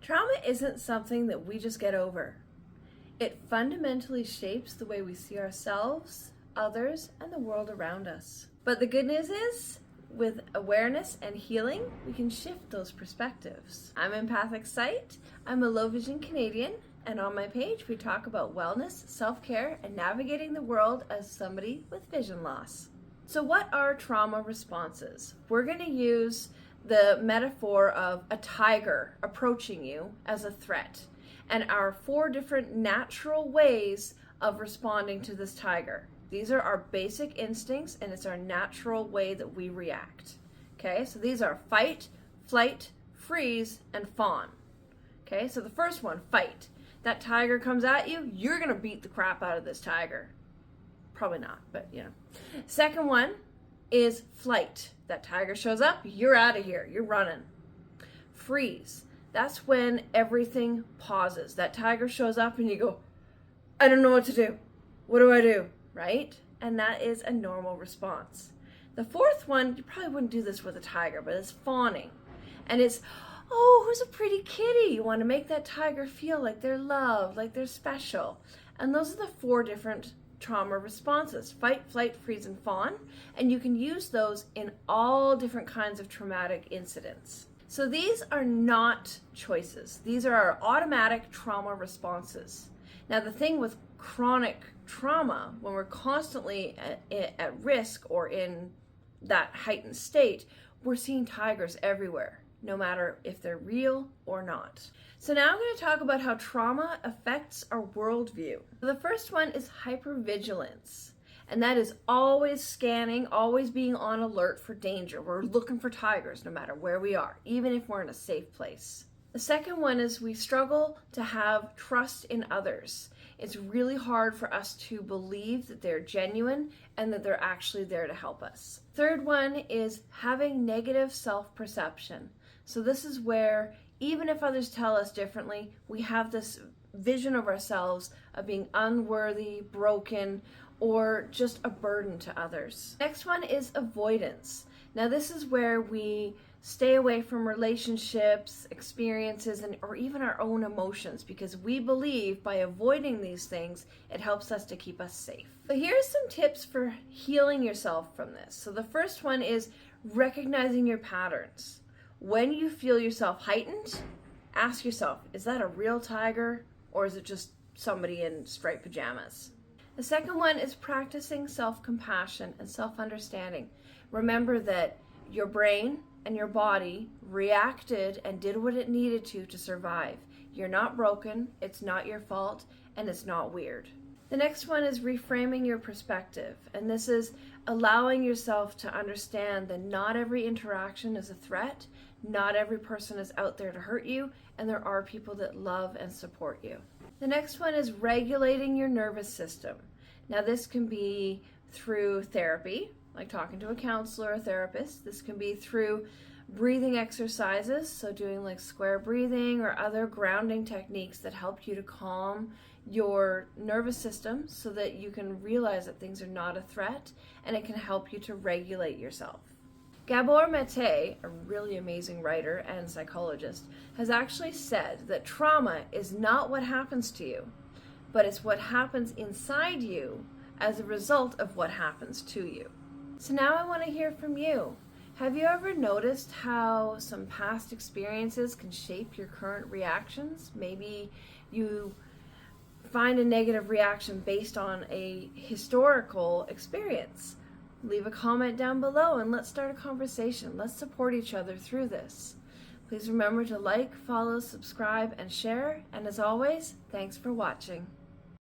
Trauma isn't something that we just get over. It fundamentally shapes the way we see ourselves, others, and the world around us. But the good news is, with awareness and healing, we can shift those perspectives. I'm Empathic Sight. I'm a low vision Canadian, and on my page we talk about wellness, self-care, and navigating the world as somebody with vision loss. So what are trauma responses? We're going to use the metaphor of a tiger approaching you as a threat, and our 4 different natural ways of responding to this tiger. These are our basic instincts, and it's our natural way that we react. Okay, so these are fight, flight, freeze, and fawn. Okay, so the first one, fight. That tiger comes at you, you're gonna beat the crap out of this tiger. Probably not, but you know. Second one is flight. That tiger shows up, you're out of here, you're running. Freeze. That's when everything pauses. That tiger shows up and you go, I don't know what to do. What do I do? Right? And that is a normal response. The fourth one, you probably wouldn't do this with a tiger, but it's fawning. And it's, oh, who's a pretty kitty? You want to make that tiger feel like they're loved, like they're special. And those are the 4 different trauma responses: fight, flight, freeze, and fawn. And you can use those in all different kinds of traumatic incidents. So these are not choices. These are our automatic trauma responses. Now the thing with chronic trauma, when we're constantly at risk or in that heightened state, we're seeing tigers everywhere, no matter if they're real or not. So now I'm going to talk about how trauma affects our worldview. The first one is hypervigilance, and that is always scanning, always being on alert for danger. We're looking for tigers no matter where we are, even if we're in a safe place. The second one is we struggle to have trust in others. It's really hard for us to believe that they're genuine and that they're actually there to help us. Third one is having negative self-perception. So this is where even if others tell us differently, we have this vision of ourselves of being unworthy, broken, or just a burden to others. Next one is avoidance. Now this is where we stay away from relationships, experiences, or even our own emotions, because we believe by avoiding these things, it helps us to keep us safe. So here's some tips for healing yourself from this. So the first one is recognizing your patterns. When you feel yourself heightened, ask yourself, is that a real tiger or is it just somebody in striped pajamas? The second one is practicing self-compassion and self-understanding. Remember that your brain and your body reacted and did what it needed to survive. You're not broken, it's not your fault, and it's not weird. The next one is reframing your perspective, and this is allowing yourself to understand that not every interaction is a threat, not every person is out there to hurt you, and there are people that love and support you. The next one is regulating your nervous system. Now this can be through therapy, like talking to a counselor or therapist. This can be through breathing exercises, so doing like square breathing or other grounding techniques that help you to calm your nervous system so that you can realize that things are not a threat, and it can help you to regulate yourself. Gabor Mate, a really amazing writer and psychologist, has actually said that trauma is not what happens to you, but it's what happens inside you as a result of what happens to you. So now I want to hear from you. Have you ever noticed how some past experiences can shape your current reactions? Maybe you find a negative reaction based on a historical experience. Leave a comment down below and let's start a conversation. Let's support each other through this. Please remember to like, follow, subscribe, and share. And as always, thanks for watching.